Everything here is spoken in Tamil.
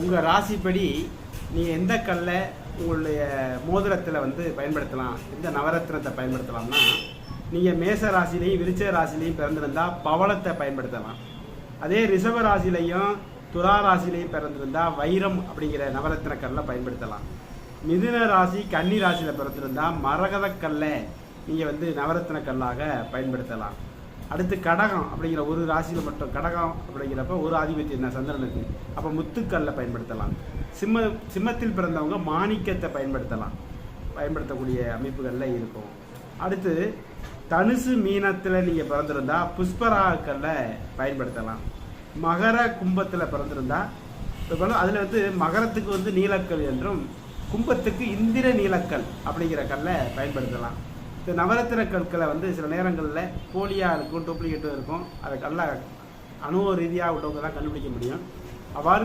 உங்கள் ராசிப்படி நீங்கள் எந்த கல்லை உங்களுடைய மோதிரத்தில் வந்து பயன்படுத்தலாம், எந்த நவரத்னத்தை பயன்படுத்தலாம்னா, நீங்கள் மேச ராசிலையும் விருச்ச ராசிலையும் பிறந்திருந்தால் பவளத்தை பயன்படுத்தலாம். அதே ரிஷப ராசிலையும் துலா ராசிலையும் பிறந்திருந்தால் வைரம் அப்படிங்கிற நவரத்ன கல்லை பயன்படுத்தலாம். மிதுன ராசி கன்னி ராசியில் பிறந்திருந்தால் மரகத கல்லை நீங்கள் வந்து நவரத்ன கல்லாக பயன்படுத்தலாம். அடுத்து கடகம் அப்படிங்கிற ஒரு ராசியில் மட்டும், கடகம் அப்படிங்கிறப்ப ஒரு ஆதிபத்தியம் சந்திரனுக்கு, அப்போ முத்துக்கல்லை பயன்படுத்தலாம். சிம்மத்தில் பிறந்தவங்க மாணிக்கத்தை பயன்படுத்தக்கூடிய அமைப்புகளில் இருக்கும். அடுத்து தனுசு மீனத்தில் நீங்கள் பிறந்திருந்தா புஷ்பராகக்கல்லை பயன்படுத்தலாம். மகர கும்பத்தில் பிறந்திருந்தா அதில் வந்து மகரத்துக்கு வந்து நீலக்கல் என்றும் கும்பத்துக்கு இந்திர நீலக்கல் அப்படிங்கிற கல்லை பயன்படுத்தலாம். இந்த நவரத்தின கற்களை வந்து சில நேரங்களில் போலியாக இருக்கும், டூப்ளிகேட்டும் இருக்கும். அதை கல்லை அணுவ ரீதியாக விட்டவங்க தான் கண்டுபிடிக்க முடியும். அவ்வாறு